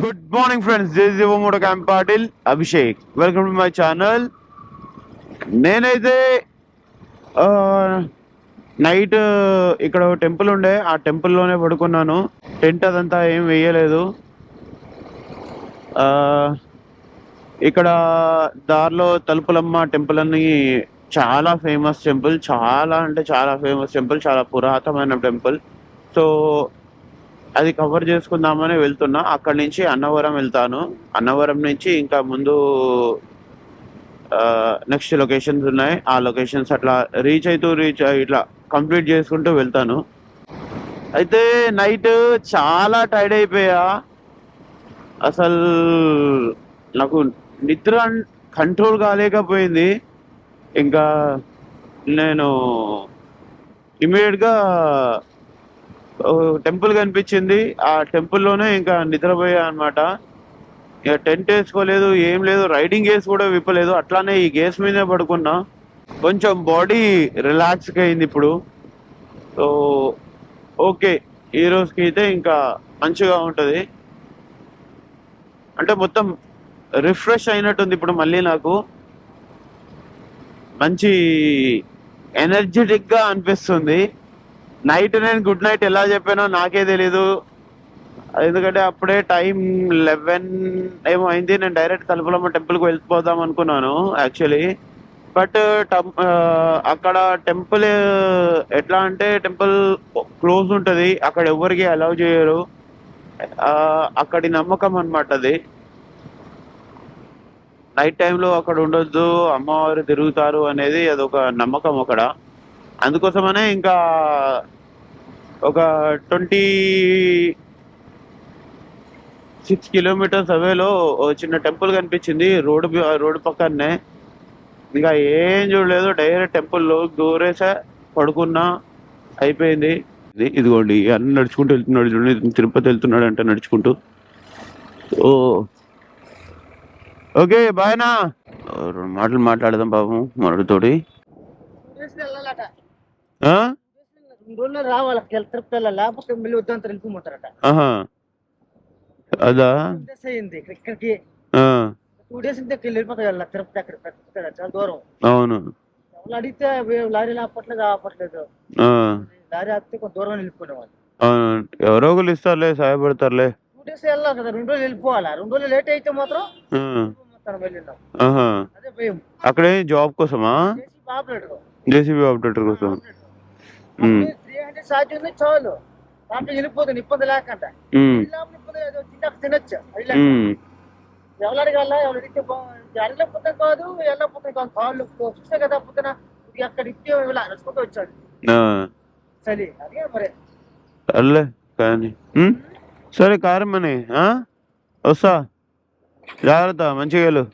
Good morning friends, this is యువమోటో camp Patil Abhishek. Welcome to my channel. నేనైతే night ఇక్కడ temple ఉండే, ఆ టెంపుల్లోనే పడుకున్నాను. టెంట్ అదంతా ఏం వేయలేదు. ఇక్కడ దారిలో తలుపులమ్మ టెంపుల్ అని చాలా ఫేమస్ టెంపుల్, చాలా అంటే చాలా ఫేమస్ టెంపుల్, చాలా పురాతనమైన టెంపుల్. సో అది కవర్ చేసుకుందామని వెళ్తున్నా. అక్కడి నుంచి అన్నవరం వెళ్తాను. అన్నవరం నుంచి ఇంకా ముందు నెక్స్ట్ లొకేషన్స్ ఉన్నాయి. ఆ లొకేషన్స్ అట్లా రీచ్ ఇట్లా కంప్లీట్ చేసుకుంటూ వెళ్తాను. అయితే నైట్ చాలా టైర్డ్ అయిపోయా. అసలు నాకు నిద్ర కంట్రోల్ కాలేకపోయింది. ఇంకా నేను ఇమీడియట్గా టెంపుల్ కనిపించింది, ఆ టెంపుల్లోనే ఇంకా నిద్రపోయా అనమాట. ఇక టెంట్ వేసుకోలేదు, ఏం లేదు, రైడింగ్ గేస్ కూడా విప్పలేదు, అట్లానే ఈ గేస్ మీదే పడుకున్నా. కొంచెం బాడీ రిలాక్స్గా అయింది ఇప్పుడు. సో ఓకే, ఈ రోజుకి అయితే ఇంకా మంచిగా ఉంటుంది. అంటే మొత్తం రిఫ్రెష్ అయినట్టుంది ఇప్పుడు. మళ్ళీ నాకు మంచి ఎనర్జెటిక్గా అనిపిస్తుంది. నైట్ నేను గుడ్ నైట్ ఎలా చెప్పానో నాకే తెలీదు. ఎందుకంటే అప్పుడే టైం 11 ఏమో అయింది. నేను డైరెక్ట్ తలుపులమ్మ టెంపుల్కి వెళ్ళిపోదాం అనుకున్నాను యాక్చువల్లీ. బట్ అక్కడ టెంపుల్ ఎట్లా అంటే టెంపుల్ క్లోజ్ ఉంటుంది, అక్కడ ఎవరికి అలౌ చేయరు. అక్కడి నమ్మకం అనమాట అది. నైట్ టైంలో అక్కడ ఉండొద్దు, అమ్మవారు తిరుగుతారు అనేది అదొక నమ్మకం అక్కడ. అందుకోసమనే ఇంకా ఒక 26 కిలోమీటర్స్ అవేలో చిన్న టెంపుల్ కనిపించింది రోడ్డు పక్కనే. ఇంకా ఏం చూడలేదు, డైరెక్ట్ టెంపుల్లో దూరేసా, పడుకున్నా, అయిపోయింది. ఇదిగోండి అన్ని నడుచుకుంటూ వెళ్తున్నాడు చూడండి, తిరుపతి వెళ్తున్నాడు అంటే నడుచుకుంటూ. ఓ ఓకే, బాయ్నా. రెండు మాటలు మాట్లాడదాం పాపం మనతోటి. రావాలి తిరుపతి లేకపోతే మళ్ళీ వద్దంత వెళ్ళిపోతారట. అదా అయింది ఇక్కడికి 2 days వెళ్ళిపోతాయి తిరుపతి. అక్కడ చాలా దూరం. అవును, ఎవరు అడిగితే లారీ ఆపట్లేదు. లారీ ఆపితే కొంత దూరం వెళ్ళిపోయిన ఎవరో ఒకరు ఇస్తారులే, సహాయపడతారులే. 2 days వెళ్ళాలి కదా, 2 రోజులు వెళ్ళిపోవాలి. 2 రోజులు లేట్ అయితే మాత్రం అదే భయం. అక్కడే జాబ్ కోసమా? జేసీబీ ఆపరేటర్ కోసం. సాధ్యం ఉంది చాలు, దాంట్లో వెళ్ళిపోతుంది ఇబ్బంది లేకుండా. తినొచ్చు. ఎవరు అడగాల, ఎవరు అడిగితే అడగలేకపోతే కాదు, వెళ్ళకపోతే కాదు. కాళ్ళు చూస్తే కదా పొద్దున అక్కడ ఇస్తే నడుచుకుంటూ వచ్చాడు చలి. అదే మరి సర్లే కానీ. సరే కారమని వస్తా, జాగ్రత్త, మంచిగా వెళ్ళు.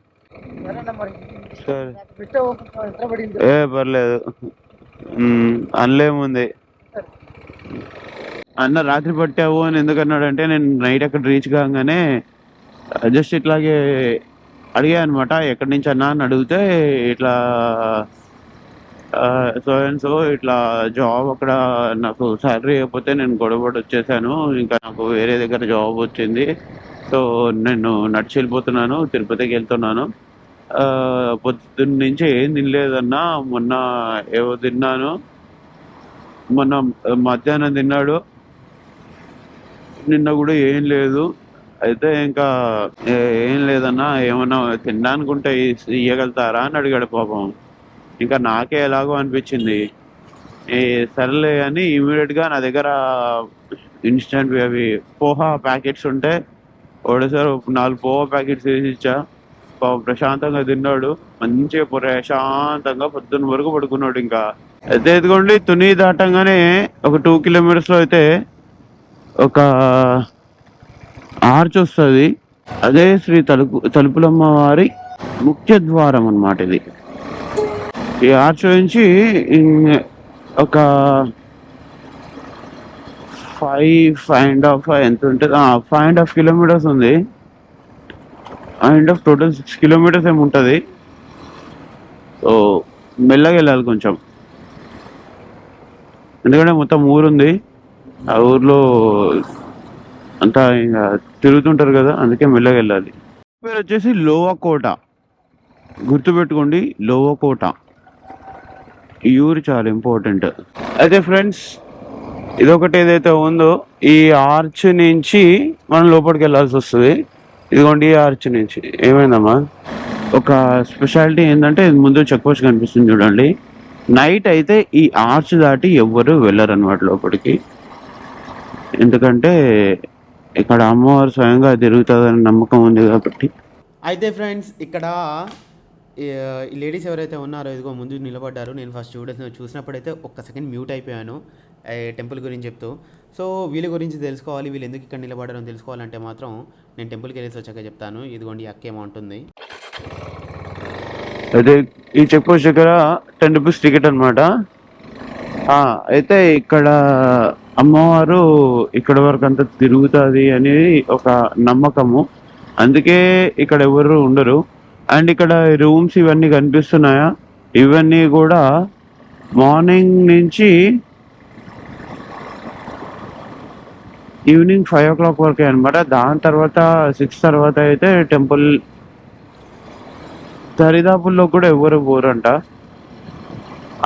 ఏ పర్లేదు, అందులోముంది. అన్న రాత్రి పట్టావు అని ఎందుకన్నాడు అంటే, నేను నైట్ అక్కడ రీచ్ కాగానే జస్ట్ ఇట్లాగే అడిగా అనమాట, ఎక్కడి నుంచి అన్నా అని అడిగితే, ఇట్లా సో అండ్ సో ఇట్లా జాబ్ అక్కడ నాకు శాలరీ అయిపోతే నేను గొడవపడి వచ్చేసాను, ఇంకా నాకు వేరే దగ్గర జాబ్ వచ్చింది. సో నేను నడిచి వెళ్ళిపోతున్నాను, తిరుపతికి వెళ్తున్నాను. పొద్దున్న నుంచి ఏం తినలేదన్నా, మొన్న ఏవో తిన్నాను, మొన్న మధ్యాహ్నం తిన్నాడు, నిన్న కూడా ఏం లేదు. అయితే ఇంకా ఏం లేదన్నా, ఏమన్నా తినడానుకుంటే ఇయ్యగలుగుతారా అని అడిగాడు పాపం. ఇంకా నాకే ఎలాగో అనిపించింది. సర్లే అని ఇమీడియట్గా నా దగ్గర ఇన్స్టెంట్ అవి పోహా ప్యాకెట్స్ ఉంటే ఒకటేసారి 4 పోహా ప్యాకెట్స్ వేసి ఇచ్చా. ప్రశాంతంగా తిన్నాడు, మంచిగా ప్రశాంతంగా పొద్దున్న వరకు పడుకున్నాడు. ఇంకా అయితే ఇదిగోండి, తుని దాటంగానే ఒక 2 కిలోమీటర్స్లో అయితే ఒక ఆర్చ్ వస్తుంది. అదే శ్రీ తలుపులమ్మ వారి ముఖ్య ద్వారం అన్నమాట ఇది. ఈ ఆర్చ్ నుంచి ఒక 5.5 ఎంత ఉంటుంది, 5.5 కిలోమీటర్స్ ఉంది. టోటల్ 6 కిలోమీటర్స్ ఏమి ఉంటుంది. సో మెల్లగా వెళ్ళాలి కొంచెం, ఎందుకంటే మొత్తం ఊరుంది. ఆ ఊర్లో అంతా ఇంకా తిరుగుతుంటారు కదా, అందుకే మెల్లగా వెళ్ళాలి. పేరు వచ్చేసి లోవా కోట, గుర్తుపెట్టుకోండి, లోవా కోట. ఈ ఊరు చాలా ఇంపార్టెంట్. అయితే ఫ్రెండ్స్, ఇదొకటి ఏదైతే ఉందో ఈ ఆర్చ్ నుంచి మనం లోపలికి వెళ్ళాల్సి వస్తుంది. ఇదిగోండి ఈ ఆర్చ్ నుంచి. ఏమైందమ్మా? ఒక స్పెషాలిటీ ఏంటంటే ముందు చెక్ పోస్ట్ కనిపిస్తుంది చూడండి. నైట్ అయితే ఈ ఆర్చ్ దాటి ఎవ్వరు వెళ్ళరు అనమాట లోపలికి. ఎందుకంటే ఇక్కడ అమ్మవారు స్వయంగా తిరుగుతుందని నమ్మకం ఉంది కాబట్టి. అయితే ఫ్రెండ్స్, ఇక్కడ ఈ లేడీస్ ఎవరైతే ఉన్నారో ఇదిగో ముందు నిలబడ్డారు. నేను ఫస్ట్ చూసినప్పుడైతే ఒక్క సెకండ్ మ్యూట్ అయిపోయాను టెంపుల్ గురించి చెప్తూ. సో వీళ్ళ గురించి తెలుసుకోవాలి, వీళ్ళు ఎందుకు ఇక్కడ నిలబడ్డారని తెలుసుకోవాలంటే మాత్రం నేను టెంపుల్కి వెళ్ళేసి వచ్చాక చెప్తాను. ఇదిగోండి అక్క ఏమంటుంది. అయితే ఈ చెక్ పోస్ట్ దగ్గర 10 రూపీస్ టికెట్ అనమాట. అయితే ఇక్కడ అమ్మవారు ఇక్కడ వరకు అంతా తిరుగుతుంది అనేది ఒక నమ్మకము, అందుకే ఇక్కడ ఎవరు ఉండరు. అండ్ ఇక్కడ రూమ్స్ ఇవన్నీ కనిపిస్తున్నాయా, ఇవన్నీ కూడా మార్నింగ్ నుంచి ఈవినింగ్ 5 o'clock వరకే అనమాట. దాని తర్వాత 6 తర్వాత అయితే టెంపుల్ దరిదాపుల్లో కూడా ఎవరు పోరంట.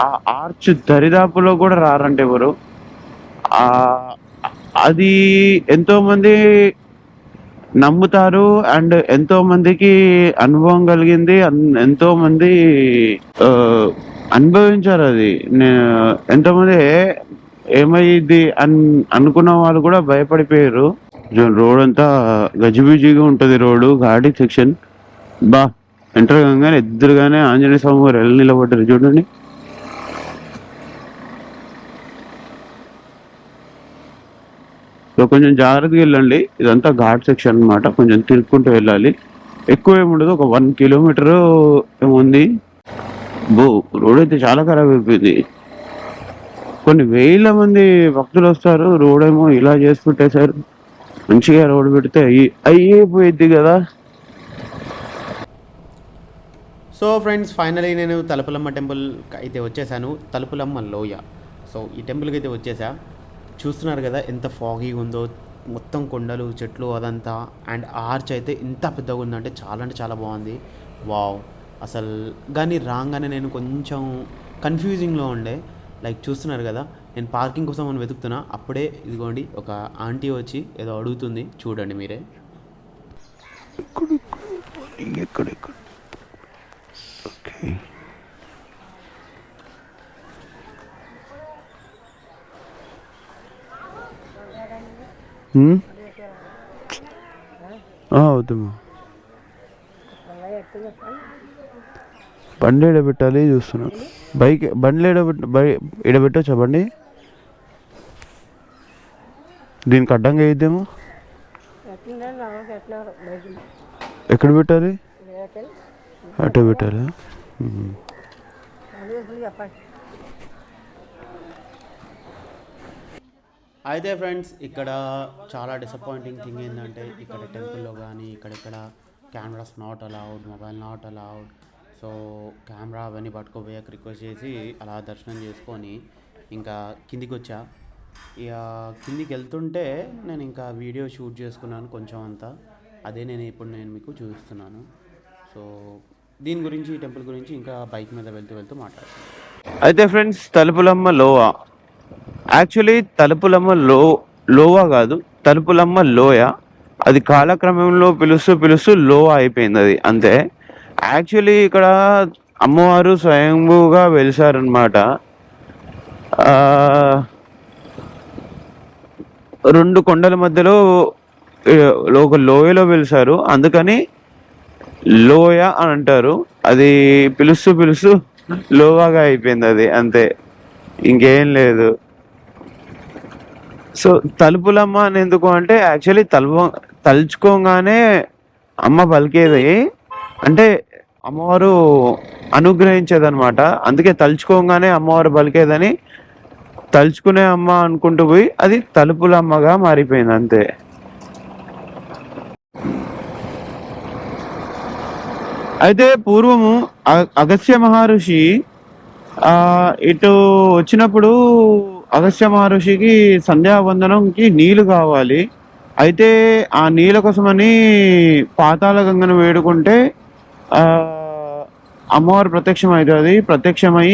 ఆ ఆర్చ్ దరిదాపులో కూడా రారంట ఎవరు. అది ఎంతో మంది నమ్ముతారు అండ్ ఎంతో మందికి అనుభవం కలిగింది, ఎంతో మంది అనుభవించారు అది. ఎంతో మంది ఏమైంది అనుకున్న వాళ్ళు కూడా భయపడిపోయారు. రోడ్ అంతా గజిబిజిగా ఉంటుంది, రోడ్డు ఘాటి సెక్షన్. ఎంటర్ కాగానే ఎదురుగానే ఆంజనేయ స్వామి గారు వెళ్ళి నిలబడ్డారు చూడండి. సో కొంచెం జాగ్రత్తగా వెళ్ళండి, ఇదంతా ఘాట్ సెక్షన్ అనమాట, కొంచెం తిరుక్కుంటూ వెళ్ళాలి. ఎక్కువ ఏముండదు, ఒక 1 kilometer ఏముంది. రోడ్ అయితే చాలా ఖరాబ్ అయిపోయింది. కొన్ని వేల మంది భక్తులు వస్తారు, రోడ్ ఏమో ఇలా చేసి పెట్టేశారు. మంచిగా రోడ్ పెడితే అయిపోయింది కదా. సో ఫ్రెండ్స్, ఫైనలీ నేను తలుపులమ్మ టెంపుల్ అయితే వచ్చేసాను, తలుపులమ్మ లోయ. సో ఈ టెంపుల్కి అయితే వచ్చేసా. చూస్తున్నారు కదా ఎంత ఫాగీగా ఉందో, మొత్తం కొండలు చెట్లు అదంతా. అండ్ ఆర్చ్ అయితే ఎంత పెద్దగా ఉందంటే చాలా అంటే చాలా బాగుంది. వావ్, అసలు కానీ రాగానే నేను కొంచెం కన్ఫ్యూజింగ్లో ఉండే. లైక్ చూస్తున్నారు కదా, నేను పార్కింగ్ కోసం మనం వెతుకుతున్నా, అప్పుడే ఇదిగోండి ఒక ఆంటీ వచ్చి ఏదో అడుగుతుంది, చూడండి మీరే. అవుతామా, బండి ఎడబెట్టాలి చూస్తున్నా. బండి ఎడబెట్టచ్చా బండి? దీనికి అడ్డంగా అయిద్దేమో. ఎక్కడ పెట్టాలి? అటే పెట్టాలి. అయితే ఫ్రెండ్స్, ఇక్కడ చాలా డిసప్పాయింటింగ్ థింగ్ ఏంటంటే ఇక్కడ టెంపుల్లో కానీ ఇక్కడెక్కడ cameras not allowed, mobile not allowed. So camera అవన్నీ పట్టుకోపోయాక రిక్వెస్ట్ చేసి అలా దర్శనం చేసుకొని ఇంకా కిందికి వచ్చా. ఇక కిందికి వెళ్తుంటే నేను ఇంకా వీడియో షూట్ చేసుకున్నాను కొంచెం అంతా, అదే ఇప్పుడు నేను మీకు చూపిస్తున్నాను. సో దీని గురించి, ఈ టెంపుల్ గురించి ఇంకా బైక్ మీద వెళ్తూ మాట్లాడుతున్నాను. అయితే ఫ్రెండ్స్, తలుపులమ్మ లోయ, యాక్చువల్లీ తలుపులమ్మ లోవా కాదు, తలుపులమ్మ లోయ. అది కాలక్రమంలో పిలుస్తూ లోవా అయిపోయింది అది, అంతే. యాక్చువల్లీ ఇక్కడ అమ్మవారు స్వయంభూగా వెలిసారనమాట. 2 కొండల మధ్యలో ఒక లోయలో వెలిసారు, అందుకని లోయ అని అంటారు. అది పిలుస్తూ లోవాగా అయిపోయింది అది, అంతే, ఇంకేం లేదు. సో తలుపులమ్మ అని ఎందుకు అంటే, యాక్చువల్లీ తలుచుకోగానే అమ్మ పలికేది, అంటే అమ్మవారు అనుగ్రహించేదనమాట. అందుకే తలుచుకోగానే అమ్మవారు పలికేదని తలుచుకునే అమ్మ అనుకుంటూ పోయి అది తలుపులమ్మగా మారిపోయింది, అంతే. అయితే పూర్వము అగస్త్య మహర్షి ఇటు వచ్చినప్పుడు అగస్త్య మహర్షికి సంధ్యావందనంకి నీళ్లు కావాలి. అయితే ఆ నీళ్ళ కోసమని పాతాళ గంగను వేడుకుంటే ఆ, అమ్మవారు ప్రత్యక్షం అవుతుంది. ప్రత్యక్షమై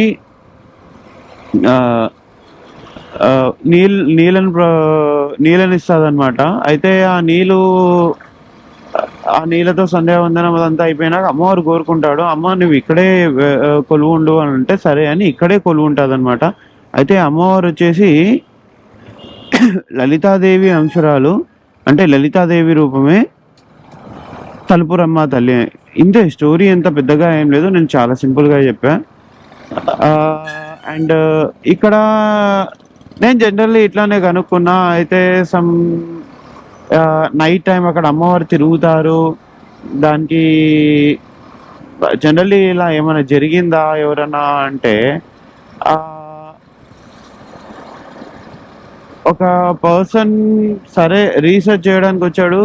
ఆ, ఆ, నీళ్ళని ఇస్తుంది అనమాట. అయితే ఆ నీళ్ళతో సంధ్యావందనం అదంతా అయిపోయినాక అమ్మవారు కోరుకుంటాడు, అమ్మ నువ్వు ఇక్కడే కొలువు ఉండు అని అంటే సరే అని ఇక్కడే కొలువు ఉంటుంది అనమాట. అయితే అమ్మవారు వచ్చేసి లలితాదేవి అంశురాలు, అంటే లలితాదేవి రూపమే తలుపురమ్మ తల్లి. ఇంతే, స్టోరీ ఎంత పెద్దగా ఏం లేదు, నేను చాలా సింపుల్గా చెప్పా. అండ్ ఇక్కడ నేను జనరల్లీ ఇట్లానే కనుక్కున్నా. అయితే నైట్ టైం అక్కడ అమ్మవారు తిరుగుతారు. దానికి జనరల్లీ ఇలా ఏమైనా జరిగిందా ఎవరన్నా అంటే ఆ, ఒక పర్సన్ సరే రీసెర్చ్ చేయడానికి వచ్చాడు.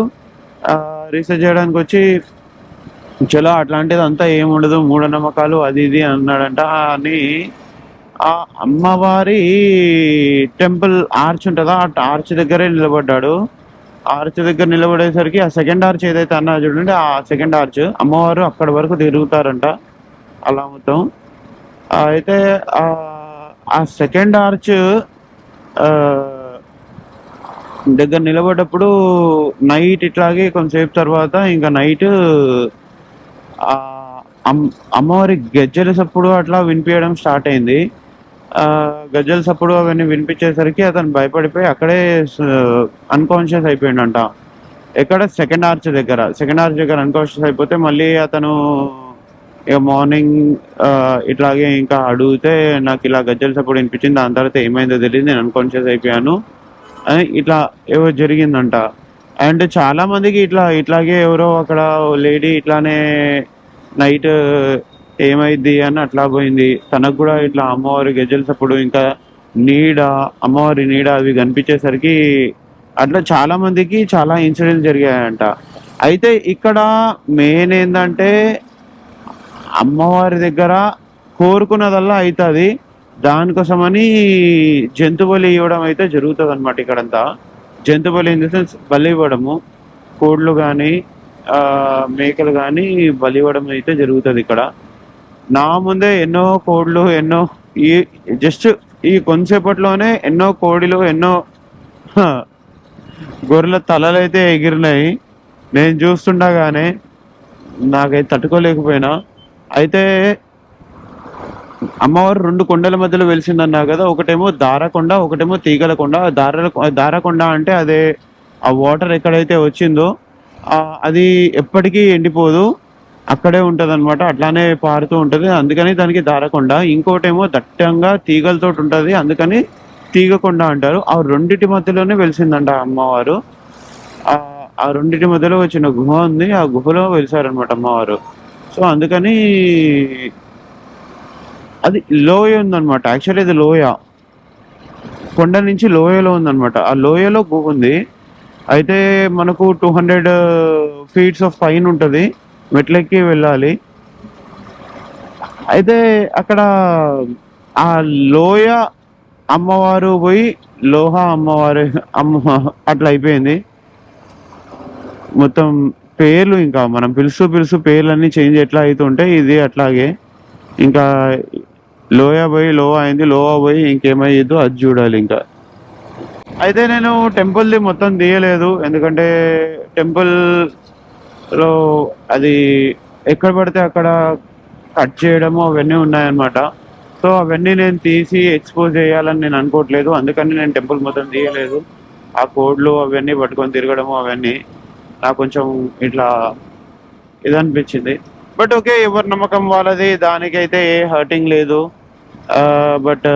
రీసెర్చ్ చేయడానికి వచ్చి చలో అట్లాంటిది అంతా ఏముండదు, మూఢనమ్మకాలు అది ఇది అన్నాడంట. అని ఆ అమ్మవారి టెంపుల్ ఆర్చ్ ఉంటుందా, ఆ ఆర్చ్ దగ్గరే నిలబడ్డాడు. ఆర్చ్ దగ్గర నిలబడేసరికి ఆ సెకండ్ ఆర్చ్ ఏదైతే అన్నా చూడండి, ఆ సెకండ్ ఆర్చ్ అమ్మవారు అక్కడి వరకు తిరుగుతారంట అలా మొత్తం. అయితే ఆ సెకండ్ ఆర్చ్ దగ్గర నిలబడ్డప్పుడు నైట్ ఇట్లాగే కొంతసేపు తర్వాత ఇంకా నైట్ అమ్మవారి గజ్జల సప్పుడు అట్లా వినిపించడం స్టార్ట్ అయింది. గజ్జల సప్పుడు అవన్నీ వినిపించేసరికి అతను భయపడిపోయి అక్కడే అన్కాన్షియస్ అయిపోయిండంట. ఎక్కడ సెకండ్ ఆర్చ్ దగ్గర అన్కాన్షియస్ అయిపోతే మళ్ళీ అతను ఇక మార్నింగ్ ఇట్లాగే ఇంకా అడిగితే నాకు ఇలా గజ్జల సప్పుడు వినిపించింది, దాని తర్వాత ఏమైందో తెలియదు, నేను అన్కాన్షియస్ అయిపోయాను అని ఇట్లా ఏవో జరిగిందంట. అండ్ చాలా మందికి ఇట్లాగే ఎవరో అక్కడ లేడీ ఇట్లానే నైట్ ఏమైంది అని అట్లా పోయింది. తనకు కూడా ఇట్లా అమ్మవారి గజ్జలసప్పుడు ఇంకా అమ్మవారి నీడ అవి కనిపించేసరికి అట్లా చాలా మందికి చాలా ఇన్సిడెంట్స్ జరిగాయంట. అయితే ఇక్కడ మెయిన్ ఏంటంటే అమ్మవారి దగ్గర కోరుకున్నదల్లా అవుతుంది. దానికోసమని జంతు బలి ఇవ్వడం అయితే జరుగుతుంది అనమాట. ఇక్కడంతా జంతు బలి ఇన్ ద సెన్స్ బలి ఇవ్వడము, కోళ్ళు కానీ మేకలు కానీ బలి ఇవ్వడం అయితే జరుగుతుంది ఇక్కడ. నా ముందే ఎన్నో కోళ్ళు ఈ కొంతసేపట్లోనే ఎన్నో కోడిలు ఎన్నో గొర్రెల తలలు అయితే ఎగిరినాయి. నేను చూస్తుండగానే నాకైతే తట్టుకోలేకపోయినా. అయితే అమ్మవారు 2 కొండల మధ్యలో వెలిసిందన్నా కదా, ఒకటేమో దారకొండ, ఒకటేమో తీగలకొండ. దారకొండ అంటే అదే ఆ వాటర్ ఎక్కడైతే వచ్చిందో అది ఎప్పటికీ ఎండిపోదు, అక్కడే ఉంటుంది అనమాట, అట్లానే పారుతూ ఉంటుంది, అందుకని దానికి దారకొండ. ఇంకోటేమో దట్టంగా తీగలతో ఉంటుంది, అందుకని తీగకొండ అంటారు. ఆ రెండిటి మధ్యలోనే వెలిసిందంట అమ్మవారు. ఆ రెండిటి మధ్యలో వచ్చిన గుహ ఉంది, ఆ గుహలో వెలిసారనమాట అమ్మవారు. సో అందుకని అది లోయ ఉందన్నమాట. యాక్చువల్లీ ఇది లోయ, కొండ నుంచి లోయలో ఉందన్నమాట. ఆ లోయలో గుహ ఉంది. అయితే మనకు 200 feet ఆఫ్ పైన ఉంటుంది, మెట్లెక్కి వెళ్ళాలి. అయితే అక్కడ ఆ లోయ అమ్మవారు పోయి లోహ అమ్మవారు అట్లా అయిపోయింది మొత్తం. పేర్లు ఇంకా మనం పిలుస్తూ పేర్లన్నీ చేంజ్ ఎట్లా అవుతుంటే ఇది అట్లాగే ఇంకా లోయ పోయి లోహ అయింది, లోహ పోయి ఇంకేమయ్యేదో అది చూడాలి ఇంకా. అయితే నేను టెంపుల్ది మొత్తం తీయలేదు, ఎందుకంటే టెంపుల్లో అది ఎక్కడ పడితే అక్కడ కట్ చేయడము అవన్నీ ఉన్నాయన్నమాట. సో అవన్నీ నేను తీసి ఎక్స్పోజ్ చేయాలని నేను అనుకోవట్లేదు, అందుకని నేను టెంపుల్ మొత్తం తీయలేదు. ఆ కోడ్లు అవన్నీ పట్టుకొని తిరగడము అవన్నీ నాకు కొంచెం ఇట్లా ఇదనిపించింది. బట్ ఓకే, ఎవరి నమ్మకం వాళ్ళది, దానికైతే ఏ హర్టింగ్ లేదు. బట్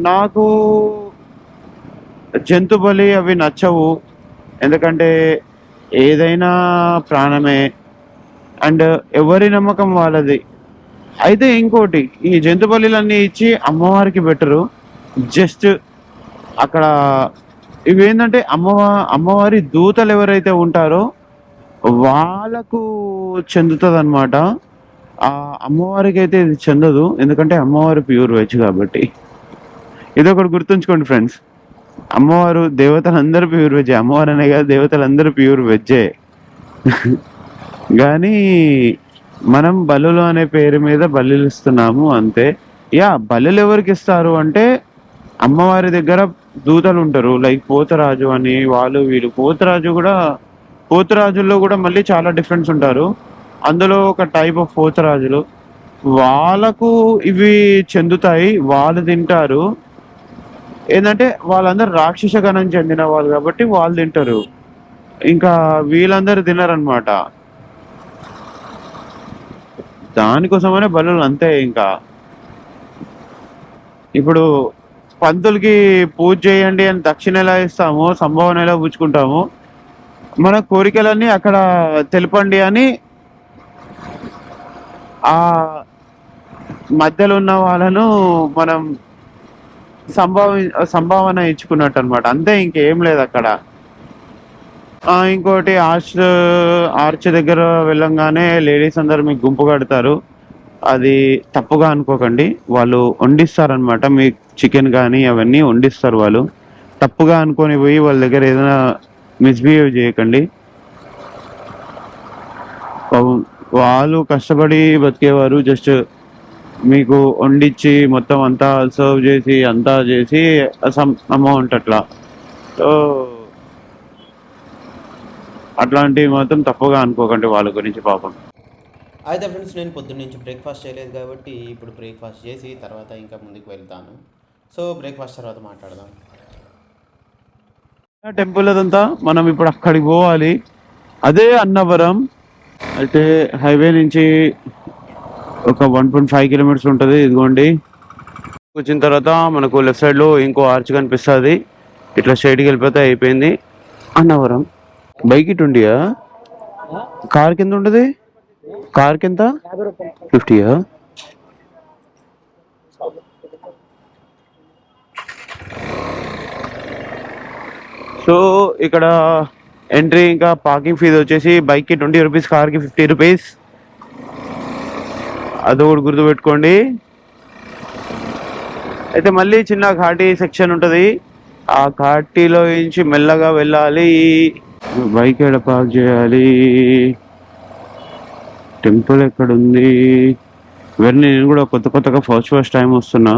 నాకు జంతు బలి అవి నచ్చవు, ఎందుకంటే ఏదైనా ప్రాణమే అండ్ ఎవరి నమ్మకం వాళ్ళది. అయితే ఇంకోటి, ఈ జంతు బలిలన్నీ ఇచ్చి అమ్మవారికి బెటరు. జస్ట్ అక్కడ ఇవేంటంటే అమ్మవారి దూతలు ఎవరైతే ఉంటారో వాళ్ళకు చెందుతుంది అనమాట. ఆ అమ్మవారికి అయితే ఇది చెందదు, ఎందుకంటే అమ్మవారి ప్యూర్ వెజ్ కాబట్టి. ఇది ఒకటి గుర్తుంచుకోండి ఫ్రెండ్స్. అమ్మవారు దేవతలందరూ ప్యూర్ వెజ్, అమ్మవారు అనే కాదు దేవతలందరూ ప్యూర్ వెజ్జే. కానీ మనం బలులు అనే పేరు మీద బలులు ఇస్తున్నాము అంతే. బలులు ఎవరికి ఇస్తారు అంటే అమ్మవారి దగ్గర దూతలు ఉంటారు, లైక్ పోతరాజు అని, వాళ్ళు వీళ్ళు. పోతరాజుల్లో కూడా మళ్ళీ చాలా డిఫరెన్స్ ఉంటారు. అందులో ఒక టైప్ ఆఫ్ పోతరాజులు, వాళ్ళకు ఇవి చెందుతాయి, వాళ్ళు తింటారు. ఏంటంటే వాళ్ళందరూ రాక్షస గణం చెందిన వాళ్ళు కాబట్టి వాళ్ళు తింటారు, ఇంకా వీళ్ళందరూ తినరనమాట. దానికోసమనే బలులు అంతే. ఇంకా ఇప్పుడు పంతులకి పూజ చేయండి అని దక్షిణ ఎలా ఇస్తామో, సంభావన ఎలా పుచ్చుకుంటాము, మన కోరికలన్నీ అక్కడ తెలపండి అని ఆ మధ్యలో ఉన్న వాళ్ళను మనం సంభావన ఇచ్చుకున్నట్టు అనమాట, అంతే. ఇంకేం లేదు అక్కడ. ఇంకోటి ఆర్చ్ దగ్గర వెళ్ళంగానే లేడీస్ అందరు మీకు గుంపు కడతారు. అది తప్పుగా అనుకోకండి, వాళ్ళు వండిస్తారనమాట. మీకు చికెన్ కానీ అవన్నీ వండిస్తారు వాళ్ళు. తప్పుగా అనుకొని పోయి వాళ్ళ దగ్గర ఏదైనా మిస్బిహేవ్ చేయకండి. వాళ్ళు కష్టపడి బతికేవారు, జస్ట్ మీకు వండించి మొత్తం అంతా సర్వ్ చేసి అంతా చేసి సమ్ అమౌంట్ అట్లా. సో అట్లాంటివి మాత్రం తప్పుగా అనుకోకండి వాళ్ళ గురించి పాపం. అయితే ఫ్రెండ్స్, నేను పొద్దున్న నుంచి బ్రేక్ఫాస్ట్ చేయలేదు కాబట్టి ఇప్పుడు బ్రేక్ఫాస్ట్ చేసి తర్వాత ఇంకా ముందుకు వెళ్తాను. సో బ్రేక్ఫాస్ట్ తర్వాత మాట్లాడదాం. టెంపుల్ అదంతా మనం ఇప్పుడు అక్కడికి పోవాలి, అదే అన్నవరం. అయితే హైవే నుంచి ఒక 1.5 కిలోమీటర్స్ ఉంటుంది. ఇదిగోండి, వచ్చిన తర్వాత మనకు లెఫ్ట్ సైడ్లో ఇంకో ఆర్చ్ కనిపిస్తుంది, ఇట్లా స్ట్రైట్కి వెళ్ళిపోతే అయిపోయింది అన్నవరం. బైక్ ఇటు ఉండియా, కార్ కింద ఉంటుంది. కార్ కింద 50యా? సో ఇక్కడ ఎంట్రీ ఇంకా పార్కింగ్ ఫీజు వచ్చేసి బైక్కి 20 రూపీస్, కార్కి 50 రూపీస్. అది కూడా గుర్తుపెట్టుకోండి. అయితే మళ్ళీ చిన్న ఘాటీ సెక్షన్ ఉంటుంది, ఆ ఘాటీలో నుంచి మెల్లగా వెళ్ళాలి. బైక్ ఎక్కడ పార్క్ చేయాలి, టెంపుల్ ఎక్కడుంది ఇవన్నీ నేను కూడా కొత్తగా ఫస్ట్ టైం వస్తున్నా,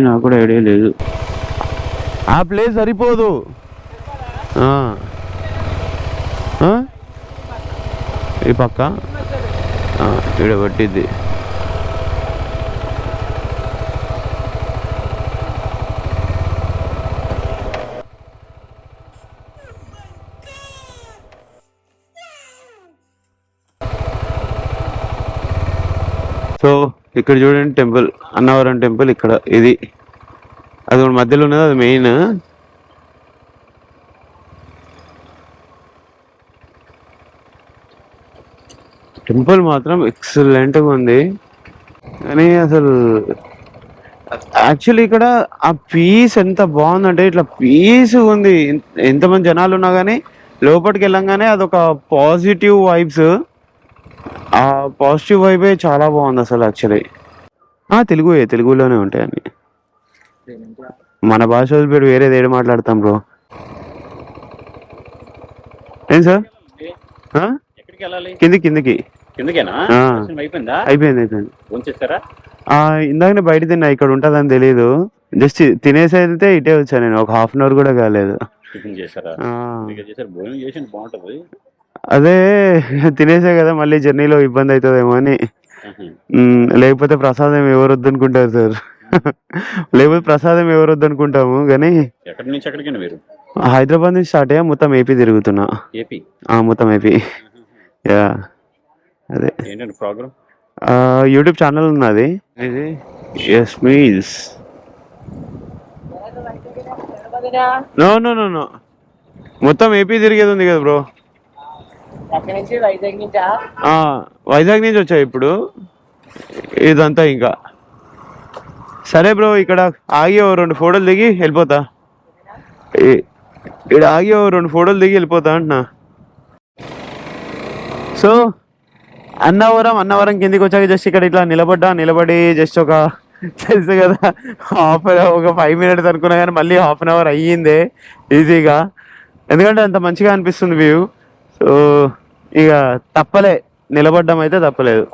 నాకు కూడా ఐడియా లేదు. ఆ ప్లేస్ సరిపోదు. ఈ పక్క ఇక్కడ పట్టిద్ది. సో ఇక్కడ చూడండి టెంపుల్, అన్నవరం టెంపుల్ ఇక్కడ. ఇది అది కూడా మధ్యలో ఉన్నది, అది మెయిన్. టెంపుల్ మాత్రం ఎక్సలెంట్గా ఉంది. కానీ అసలు యాక్చువల్లీ ఇక్కడ ఆ పీస్ ఎంత బాగుందంటే, ఇట్లా పీస్ ఉంది. ఎంతమంది జనాలు ఉన్నా కానీ లోపలికి వెళ్ళంగానే అదొక పాజిటివ్ వైబ్స్. ఆ పాజిటివ్ వైబే చాలా బాగుంది అసలు. యాక్చువల్లీ తెలుగులోనే ఉంటాయని, మన భాష పేరు వేరేది ఏడు మాట్లాడతాం బ్రో. ఏం సార్? కిందికి అయిపోయింది. ఇందాకనే బయట తిన్నా, ఇక్కడ ఉంటుందని తెలీదు. జస్ట్ తినేసి అయితే ఇటే వచ్చా నేను, ఒక హాఫ్ అన్ అవర్ కూడా కాలేదు. అదే తినేసే కదా, మళ్ళీ జర్నీలో ఇబ్బంది అవుతుందేమో అని. లేకపోతే ప్రసాదం ఎవరు వద్దనుకుంటారు సార్, లేకపోతే ప్రసాదం ఎవరు వద్దనుకుంటాము. కానీ హైదరాబాద్ నుంచి స్టార్ట్ అయ్యా, మొత్తం ఏపీ తిరుగుతున్నా. మొత్తం ఏపీ. యా, అదే ప్రోగ్రామ్. యూట్యూబ్ ఛానల్ ఉన్నది, ఇది ఎస్ మీల్స్. నో మొత్తం ఏపీ తిరిగేది ఉంది కదా బ్రో. వైజాగ్ నుంచి వచ్చా ఇప్పుడు ఇదంతా. ఇంకా సరే బ్రో, ఇక్కడ ఆగి 2 ఫోటోలు దిగి వెళ్ళిపోతా. ఇక్కడ ఆగి 2 ఫోటోలు దిగి వెళ్ళిపోతా అంటున్నా. సో అన్నవరం కిందికి వచ్చాక జస్ట్ ఇక్కడ ఇట్లా నిలబడి జస్ట్ ఒక తెలుసు కదా, ఒక 5 minutes అనుకున్నా కానీ మళ్ళీ హాఫ్ అన్ అవర్ అయ్యిందే ఈజీగా, ఎందుకంటే అంత మంచిగా అనిపిస్తుంది వ్యూ. సో ఇక తప్పలే, నిలబడ్డం అయితే తప్పలేదు.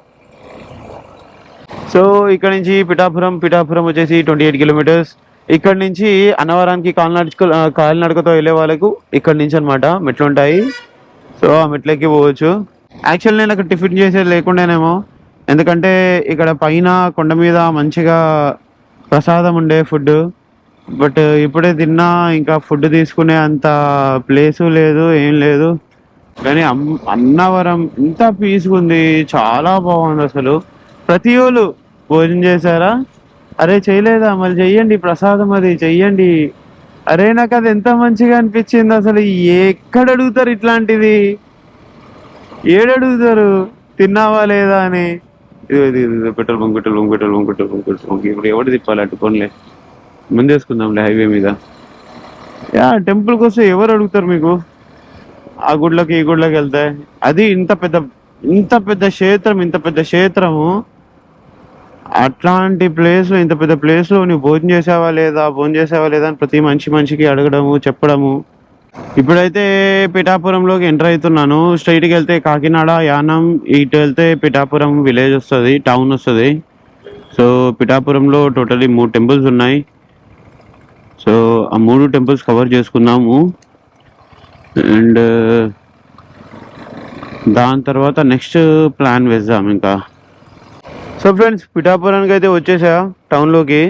సో ఇక్కడ నుంచి పిఠాపురం వచ్చేసి 28 kilometers. ఇక్కడ నుంచి అన్నవరానికి కాలినడకతో వెళ్ళే వాళ్ళకు ఇక్కడ నుంచి అనమాట మెట్లు ఉంటాయి. సో ఆ మెట్లకి పోవచ్చు. యాక్చువల్ నేను అక్కడ టిఫిన్ చేసేది లేకుండానేమో, ఎందుకంటే ఇక్కడ పైన కొండ మీద మంచిగా ప్రసాదం ఉండే ఫుడ్, బట్ ఇప్పుడే తిన్నా, ఇంకా ఫుడ్ తీసుకునే అంత ప్లేసు లేదు, ఏం లేదు. కానీ అన్నవరం ఇంత పీస్గా ఉంది, చాలా బాగుంది అసలు. ప్రతి వాళ్ళు భోజనం చేశారా? అరే చేయలేదా? మళ్ళీ చెయ్యండి, ప్రసాదం అది చెయ్యండి. అరే నాకు అది ఎంత మంచిగా అనిపించింది అసలు. ఎక్కడ అడుగుతారు ఇట్లాంటిది, ఏడడుగుతారు తిన్నావా లేదా అని. ఇది పెట్రోల్ బంక్. ఇప్పుడు ఎవరు తిప్పాలి అటు కొనలే, ముందేసుకుందాంలే హైవే మీద. టెంపుల్కి వస్తే ఎవరు అడుగుతారు మీకు? ఆ గుడ్లకి ఈ గుడ్లకి వెళ్తే అది ఇంత పెద్ద క్షేత్రము, అట్లాంటి ప్లేస్లో, ఇంత పెద్ద ప్లేస్లో నువ్వు భోజనం చేసావా లేదా అని ప్రతి మనిషికి అడగడము, చెప్పడము. ఇప్పుడైతే పిఠాపురంలోకి ఎంటర్ అవుతున్నాను. స్ట్రైట్కి వెళ్తే కాకినాడ, యానం, ఇటు వెళ్తే పిఠాపురం విలేజ్ వస్తుంది, టౌన్ వస్తుంది. సో పిఠాపురంలో టోటలీ 3 temples ఉన్నాయి. సో ఆ 3 temples కవర్ చేసుకున్నాము. అండ్ దాని తర్వాత నెక్స్ట్ ప్లాన్ వేద్దాం ఇంకా. సో ఫ్రెండ్స్, పిఠాపురానికి అయితే వచ్చేసా టౌన్లోకి.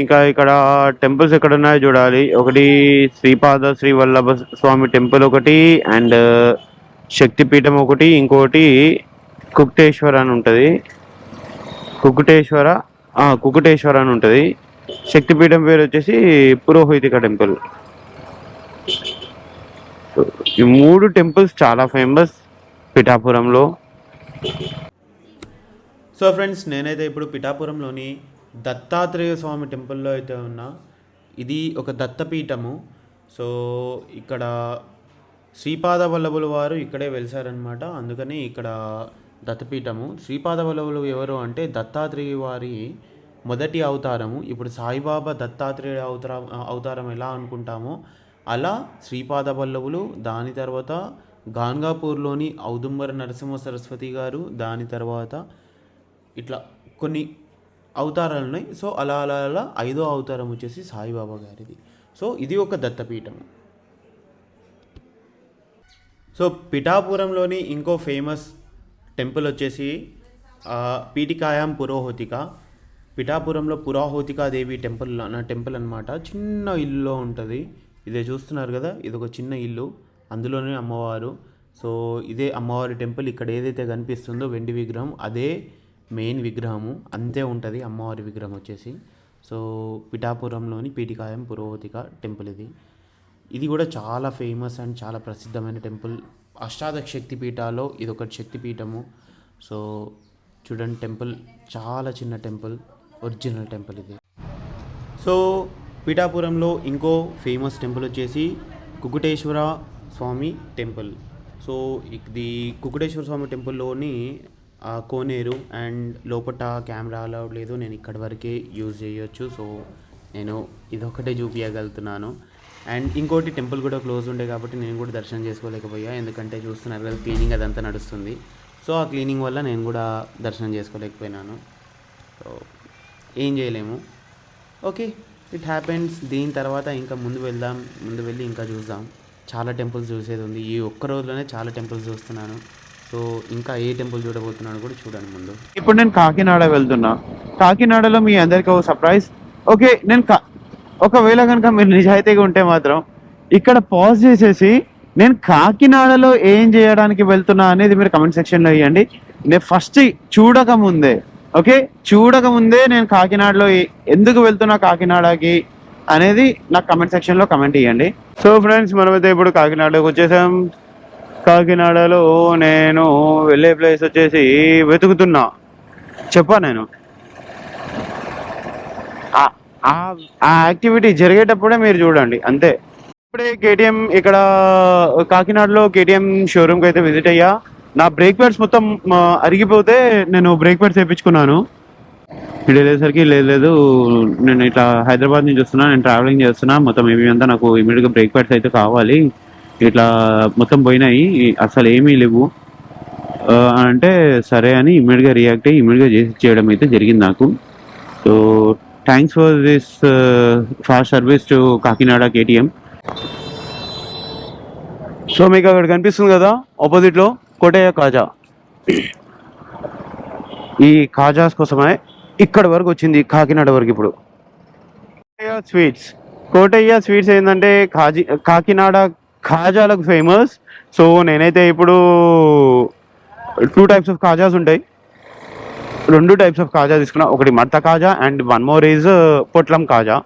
ఇంకా ఇక్కడ టెంపుల్స్ ఎక్కడ ఉన్నాయో చూడాలి. ఒకటి శ్రీపాద శ్రీ వల్లభ స్వామి టెంపుల్ ఒకటి, అండ్ శక్తిపీఠం ఒకటి, ఇంకోటి కుకుటేశ్వర అని ఉంటుంది. కుకుటేశ్వర అని ఉంటుంది. శక్తిపీఠం పేరు వచ్చేసి పురోహితిక టెంపుల్. ఈ 3 temples చాలా ఫేమస్ పిఠాపురంలో. సో ఫ్రెండ్స్, నేనైతే ఇప్పుడు పిఠాపురంలోని దత్తాత్రేయ స్వామి టెంపుల్లో అయితే ఉన్నా. ఇది ఒక దత్తపీఠము. సో ఇక్కడ శ్రీపాద వల్లభుల వారు ఇక్కడే వెలిసారనమాట, అందుకని ఇక్కడ దత్తపీఠము. శ్రీపాద వల్లభులు ఎవరు అంటే దత్తాత్రేయ వారి మొదటి అవతారము. ఇప్పుడు సాయిబాబా దత్తాత్రేయ అవతారం ఎలా అనుకుంటామో అలా శ్రీపాద వల్లభులు, దాని తర్వాత గాన్గాపూర్లోని ఔదుంబర నరసింహ సరస్వతి గారు, దాని తర్వాత ఇట్లా కొన్ని అవతారాలు ఉన్నాయి. సో అలా 5వ అవతారం వచ్చేసి సాయిబాబా గారిది. సో ఇది ఒక దత్తపీఠము. సో పిఠాపురంలోని ఇంకో ఫేమస్ టెంపుల్ వచ్చేసి పీఠికాయాం పురోహితిక. పిఠాపురంలో పురోహితికా దేవి టెంపుల్ అనమాట. చిన్న ఇల్లులో ఉంటుంది. ఇదే చూస్తున్నారు కదా, ఇది ఒక చిన్న ఇల్లు, అందులోనే అమ్మవారు. సో ఇదే అమ్మవారి టెంపుల్. ఇక్కడ ఏదైతే కనిపిస్తుందో వెండి విగ్రహం, అదే మెయిన్ విగ్రహము, అంతే ఉంటుంది అమ్మవారి విగ్రహం వచ్చేసి. సో పిఠాపురంలోని పీఠికాయం పురోహితిక టెంపుల్ ఇది కూడా చాలా ఫేమస్ అండ్ చాలా ప్రసిద్ధమైన టెంపుల్. అష్టాదశ శక్తిపీఠాల్లో ఇది ఒక శక్తిపీఠము. సో చూడండి, టెంపుల్ చాలా చిన్న టెంపుల్, ఒరిజినల్ టెంపుల్ ఇది. సో పిఠాపురంలో ఇంకో ఫేమస్ టెంపుల్ వచ్చేసి కుకుటేశ్వర స్వామి టెంపుల్. సో ఇది కుకుటేశ్వర స్వామి టెంపుల్లోని కోనేరు అండ్ లోపల కెమెరా అలౌడ్ లేదు, నేను ఇక్కడి వరకే యూజ్ చేయొచ్చు. సో నేను ఇదొక్కటే చూపించగలుగుతున్నాను. అండ్ ఇంకోటి, టెంపుల్ కూడా క్లోజ్ ఉండే కాబట్టి నేను కూడా దర్శనం చేసుకోలేకపోయా, ఎందుకంటే చూస్తున్నారు కదా క్లీనింగ్ అదంతా నడుస్తుంది. సో ఆ క్లీనింగ్ వల్ల నేను కూడా దర్శనం చేసుకోలేకపోయినాను. సో ఏం చేయలేము, ఓకే, ఇట్ హ్యాపెన్స్. దీని తర్వాత ఇంకా ముందు వెళ్ళి ఇంకా చూద్దాం. చాలా టెంపుల్స్ చూసేది ఉంది. ఈ ఒక్క రోజులోనే చాలా టెంపుల్స్ చూస్తున్నాను. సో ఇంకా ఏ టెంపుల్ చూడబోతున్నాను కూడా చూడండి ముందు. ఇప్పుడు నేను కాకినాడ వెళ్తున్నా. కాకినాడలో మీ అందరికీ ఒక సర్ప్రైజ్. ఓకే, నేను ఒకవేళ కనుక మీరు నిజాయితీగా ఉంటే మాత్రం ఇక్కడ పాజ్ చేసేసి నేను కాకినాడలో ఏం చేయడానికి వెళ్తున్నా అనేది మీరు కమెంట్ సెక్షన్లో ఇవ్వండి. నేను ఫస్ట్ చూడకముందే నేను కాకినాడలో ఎందుకు వెళ్తున్నా కాకినాడకి అనేది నాకు కమెంట్ సెక్షన్లో కమెంట్ ఇవ్వండి. సో ఫ్రెండ్స్, మనమైతే ఇప్పుడు కాకినాడలోకి వచ్చేసాం. కాకినాడలో నేను వెళ్ళే ప్లేస్ వచ్చేసి వెతుకుతున్నా, నేను ఆ యాక్టివిటీ జరిగేటప్పుడే మీరు చూడండి, అంతే. ఇప్పుడే కేటీఎం ఇక్కడ కాకినాడలో కేటీఎం షోరూమ్కి అయితే విజిట్ అయ్యా. నా బ్రేక్ ప్యాడ్స్ మొత్తం అరిగిపోతే నేను బ్రేక్ ప్యాడ్స్ వేయించుకున్నాను. ఇక్కడ వెళ్ళేసరికి లేదు నేను ఇట్లా హైదరాబాద్ నుంచి వస్తున్నా, నేను ట్రావెలింగ్ చేస్తున్నా, మొత్తం ఏమి అంతా నాకు ఇమీడియట్గా బ్రేక్ఫాస్ట్ అయితే కావాలి, ఇట్లా మొత్తం పోయినాయి అసలు ఏమీ లేవు అంటే సరే అని ఇమీడియట్గా రియాక్ట్ అయ్యి ఇమీడియట్గా చేయడం అయితే జరిగింది నాకు. So thanks for this fast service to Kakinada KTM. So మీకు అక్కడ కనిపిస్తుంది కదా ఆపోజిట్లో కోటయ్య కాజా. ఈ కాజాస్ కోసమే ఇక్కడ వరకు వచ్చింది, కాకినాడ వరకు. ఇప్పుడు కోటయ్య స్వీట్స్ ఏంటంటే కాకినాడ కాజాలకు ఫేమస్. సో నేనైతే ఇప్పుడు 2 టైప్స్ ఆఫ్ కాజాస్ ఉంటాయి, 2 టైప్స్ ఆఫ్ కాజా తీసుకున్నా. ఒకటి మడత కాజా అండ్ 1 మోర్ ఈజ్ పొట్లం కాజా.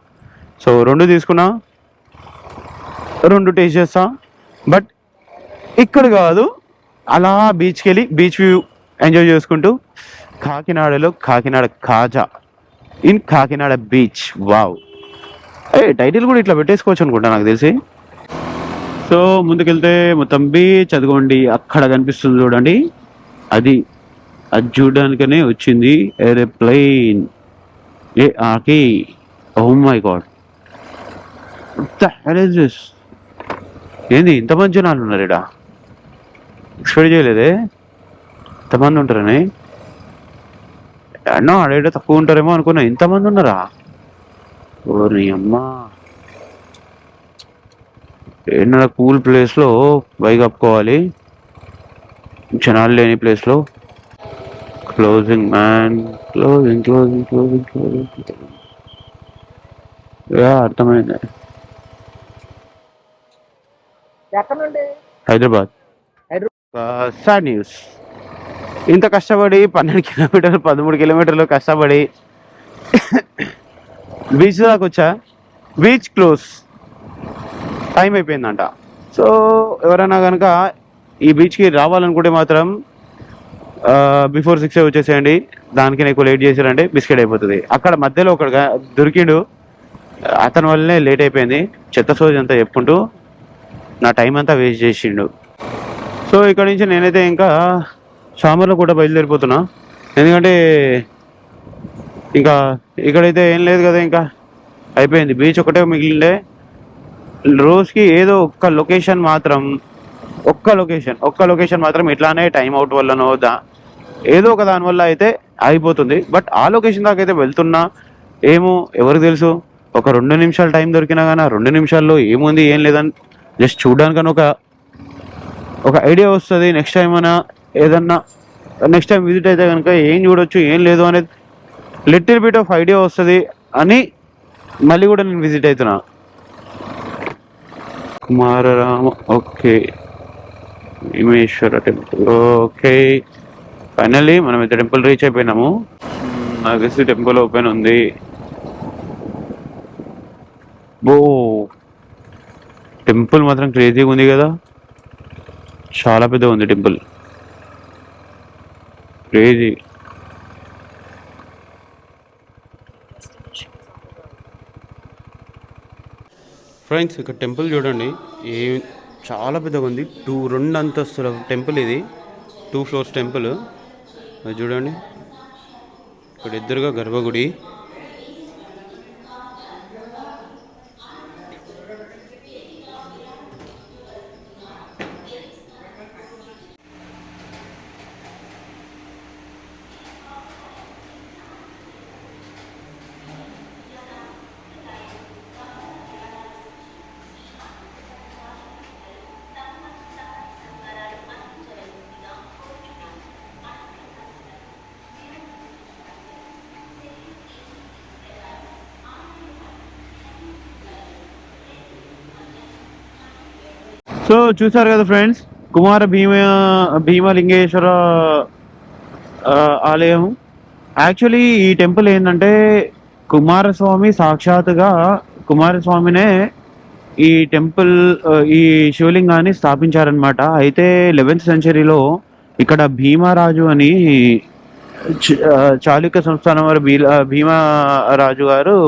సో 2 తీసుకున్నా, 2 టేస్ట్ చేస్తా. బట్ ఇక్కడ కాదు, అలా బీచ్కి వెళ్ళి బీచ్ వ్యూ ఎంజాయ్ చేసుకుంటూ కాకినాడలో Kakinada kaja in Kakinada beach. Wow, title కూడా ఇట్లా పెట్టేసుకోవచ్చు అనుకుంటా నాకు తెలిసి. సో ముందుకెళ్తే మొత్తం బీచ్ అదిగోండి అక్కడ కనిపిస్తుంది చూడండి, అది చూడడానికనే వచ్చింది ఏరోప్లేన్. ఆకి ఓ మై గాడ్, ఏంది ఇంతమంది జనాలు ఉన్నారు ఇక్కడ, ఎక్స్పెక్ట్ చేయలేదే ఇంతమంది ఉంటారని. అన్నో అడేటో తక్కువ ఉంటారేమో అనుకున్నా, ఇంతమంది ఉన్నారా? ఓరి అమ్మా, ఏదైనా కూల్ ప్లేస్లో బైక్ కప్పుకోవాలి, జనాలు లేని ప్లేస్లో. Closing man, closing. అర్థమైంది. ఎక్కడ నుండి? హైదరాబాద్. సాడ్ న్యూస్, ఇంత కష్టపడి 12 కిలోమీటర్లు 13 కిలోమీటర్లు కష్టపడి బీచ్ దాకా వచ్చా, బీచ్ క్లోజ్, టైం అయిపోయిందంట. సో ఎవరైనా కనుక ఈ బీచ్కి రావాలనుకుంటే మాత్రం బిఫోర్ 6 వచ్చేసేయండి. దానికి ఎక్కువ లేట్ చేశారంటే బిస్కెట్ అయిపోతుంది. అక్కడ మధ్యలో ఒకడు దొరికిండు, అతని వల్లనే లేట్ అయిపోయింది. చెత్త సోజ్ అంతా చెప్పుకుంటూ నా టైం అంతా వేస్ట్ చేసిండు. సో ఇక్కడ నుంచి నేనైతే ఇంకా సామర్లో కూడా బయలుదేరిపోతున్నా, ఎందుకంటే ఇంకా ఇక్కడైతే ఏం లేదు కదా, ఇంకా అయిపోయింది. బీచ్ ఒకటే మిగిలిండే. రోజుకి ఏదో ఒక్క లొకేషన్ మాత్రం ఇట్లానే టైం అవుట్ వల్లనో ఏదో ఒక దానివల్ల అయితే అయిపోతుంది. బట్ ఆ లొకేషన్ దాకా అయితే వెళ్తున్నా ఏమో ఎవరికి తెలుసు. ఒక 2 నిమిషాలు టైం దొరికినా కానీ ఆ 2 నిమిషాల్లో ఏముంది ఏం లేదని జస్ట్ చూడడానికని ఒక ఐడియా వస్తుంది. Next time next time visit అయితే కనుక ఏం చూడొచ్చు ఏం లేదు అనేది లిటిల్ బిట్ ఆఫ్ ఐడియా వస్తుంది అని మళ్ళీ కూడా నేను విజిట్ అవుతున్నా. Kumararama, okay, Bhimeswara temple. Okay, finally మనం అయితే టెంపుల్ రీచ్ అయిపోయినాము. నాకు తెలిసి టెంపుల్ ఓపెన్ ఉంది. ఓ టెంపుల్ మాత్రం క్రేజీగా ఉంది కదా, చాలా పెద్దగా ఉంది టెంపుల్, క్రేజీ. ఫ్రెండ్స్ ఇక్కడ టెంపుల్ చూడండి, చాలా పెద్దగా ఉంది. 2 అంతస్తుల టెంపుల్ ఇది, 2 ఫ్లోర్స్ టెంపుల్. అది చూడండి, ఇక్కడ ఎదురుగా గర్భగుడి. సో చూసారు కదా ఫ్రెండ్స్, భీమలింగేశ్వర ఆలయం. యాక్చువల్లీ ఈ టెంపుల్ ఏంటంటే కుమారస్వామి సాక్షాత్తుగా కుమారస్వామినే ఈ టెంపుల్ ఈ శివలింగాన్ని స్థాపించారనమాట. అయితే 11th సెంచరీలో ఇక్కడ భీమరాజు అని చాళుక్య సంస్థానం వారు భీమరాజు గారు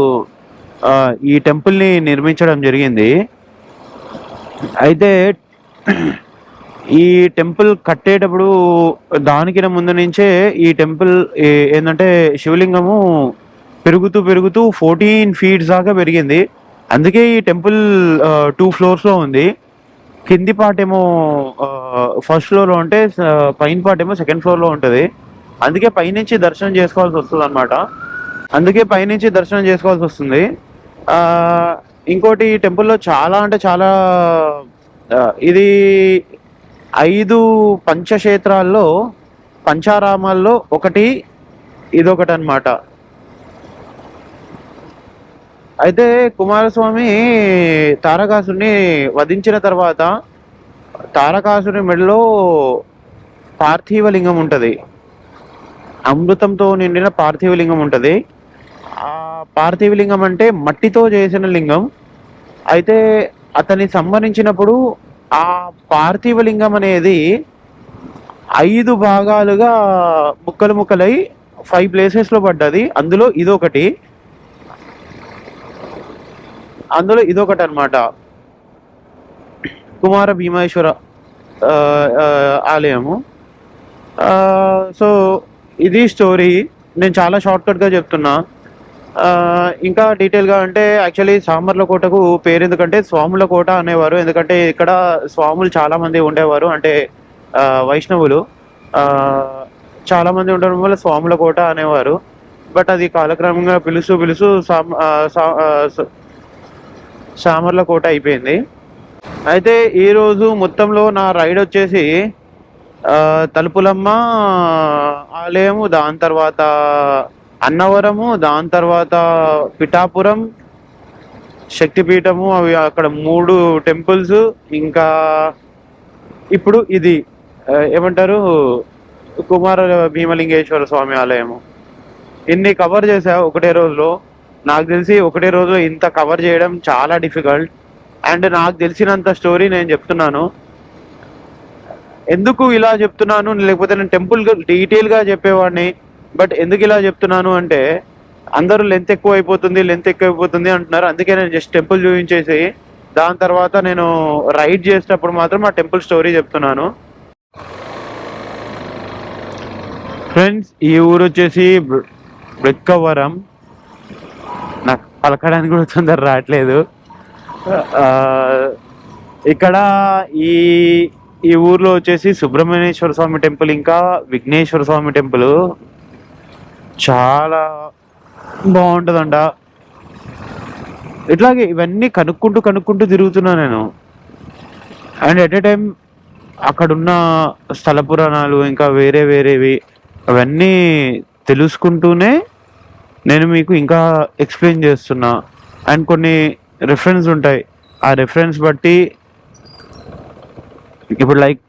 ఈ టెంపుల్ని నిర్మించడం జరిగింది. అయితే ఈ టెంపుల్ కట్టేటప్పుడు దానికి ముందు నుంచే ఈ టెంపుల్ ఏంటంటే శివలింగము పెరుగుతూ పెరుగుతూ 14 feet దాకా పెరిగింది. అందుకే ఈ టెంపుల్ 2 floors లో ఉంది. కింది పార్ట్ ఏమో ఫస్ట్ ఫ్లోర్లో ఉంటే పైన పార్ట్ ఏమో సెకండ్ ఫ్లోర్లో ఉంటుంది. అందుకే పైనుంచి దర్శనం చేసుకోవాల్సి వస్తుంది అనమాట. ఆ, ఇంకోటి ఈ టెంపుల్లో చాలా అంటే చాలా ఇది 5 పంచక్షేత్రాల్లో పంచారామాల్లో ఒకటి ఇదొకటి అనమాట. అయితే కుమారస్వామి తారకాసుని వధించిన తర్వాత తారకాసుని మెడలో పార్థివ లింగం ఉంటుంది, అమృతంతో నిండిన పార్థివ లింగం ఉంటుంది. ఆ పార్థివ లింగం అంటే మట్టితో చేసిన లింగం. అయితే అతన్ని సంహరించినప్పుడు ఆ పార్థివ లింగం అనేది 5 భాగాలుగా ముక్కలై 5 places-లో పడ్డది. అందులో ఇదొకటి అన్నమాట. కుమార భీమేశ్వర ఆలయము. సో ఇది స్టోరీ. నేను చాలా షార్ట్కట్గా చెప్తున్నా. ఇంకా డీటెయిల్గా అంటే యాక్చువల్లీ సామర్లకోటకు పేరు ఎందుకంటే స్వాముల కోట అనేవారు. ఎందుకంటే ఇక్కడ స్వాములు చాలామంది ఉండేవారు, అంటే వైష్ణవులు చాలామంది ఉండడం వల్ల స్వాముల కోట అనేవారు. బట్ అది కాలక్రమంగా పిలుస్తూ సామర్లకోట అయిపోయింది. అయితే ఈరోజు మొత్తంలో నా రైడ్ వచ్చేసి తలుపులమ్మ ఆలయము, దాని తర్వాత అన్నవరము, దాని తర్వాత పిఠాపురం శక్తిపీఠము, అవి అక్కడ 3 temples, ఇంకా ఇప్పుడు ఇది ఏమంటారు కుమార భీమలింగేశ్వర స్వామి ఆలయము. ఇన్ని కవర్ చేసా ఒకటే రోజులో. నాకు తెలిసి ఒకటే రోజులో ఇంత కవర్ చేయడం చాలా డిఫికల్ట్. అండ్ నాకు తెలిసినంత స్టోరీ నేను చెప్తున్నాను. ఎందుకు ఇలా చెప్తున్నాను, లేకపోతే నేను టెంపుల్ డీటెయిల్గా చెప్పేవాడిని, బట్ ఎందుకు ఇలా చెప్తున్నాను అంటే అందరూ లెంత్ ఎక్కువ అయిపోతుంది అంటున్నారు. అందుకే నేను జస్ట్ టెంపుల్ చూపించేసి దాని తర్వాత నేను రైడ్ చేసేటప్పుడు మాత్రం ఆ టెంపుల్ స్టోరీ చెప్తున్నాను. ఫ్రెండ్స్, ఈ ఊరు వచ్చేసి బ్రిక్కవరం. నాకు పలకడానికి కూడా తొందర రావట్లేదు. ఇక్కడ ఈ ఊర్లో వచ్చేసి సుబ్రహ్మణ్యేశ్వర స్వామి టెంపుల్, ఇంకా విఘ్నేశ్వర స్వామి టెంపుల్ చాలా బాగుంటుందంట. ఇట్లాగే ఇవన్నీ కనుక్కుంటూ తిరుగుతున్నా నేను. అండ్ ఎట్ ఏ టైం అక్కడున్న స్థల పురాణాలు ఇంకా వేరేవి అవన్నీ తెలుసుకుంటూనే నేను మీకు ఇంకా ఎక్స్ప్లెయిన్ చేస్తున్నా. అండ్ కొన్ని రెఫరెన్స్ ఉంటాయి, ఆ రెఫరెన్స్ బట్టి ఇప్పుడు లైక్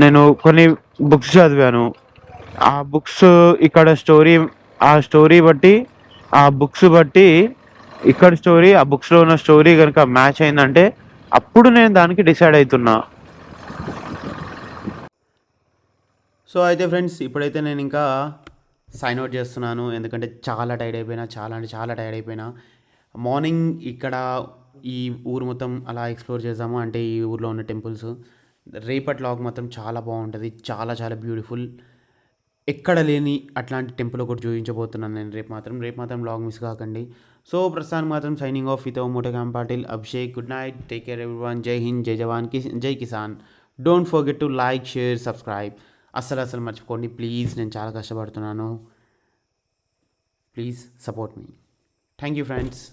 నేను కొన్ని బుక్స్ చదివాను, ఆ బుక్స్ ఇక్కడ స్టోరీ, ఆ స్టోరీ బట్టి ఆ బుక్స్ బట్టి ఇక్కడ స్టోరీ ఆ బుక్స్లో ఉన్న స్టోరీ కనుక మ్యాచ్ అయిందంటే అప్పుడు నేను దానికి డిసైడ్ అవుతున్నా. సో అయితే ఫ్రెండ్స్, ఇప్పుడైతే నేను ఇంకా సైన్ అవుట్ చేస్తున్నాను, ఎందుకంటే చాలా టైర్డ్ అయిపోయినా. మార్నింగ్ ఇక్కడ ఈ ఊరు మొత్తం అలా ఎక్స్ప్లోర్ చేద్దాము, అంటే ఈ ఊర్లో ఉన్న టెంపుల్స్. రేపటి లాగ్ మాత్రం చాలా బాగుంటుంది, చాలా బ్యూటిఫుల్. ఎక్కడ లేని అట్లాంటి టెంపుల్ ఒకటి చూపించబోతున్నాను నేను రేపు మాత్రం లాగ్ మిస్ కాకండి. సో ప్రస్తుతానికి మాత్రం signing off with Moto camp Patil Abhishek. Good night, take care everyone. జై హింద్, జై జవాన్, జై కిసాన్. Don't forget to like, share, subscribe. అస్సలు మర్చిపోండి ప్లీజ్. నేను చాలా కష్టపడుతున్నాను, please support me. Thank you friends.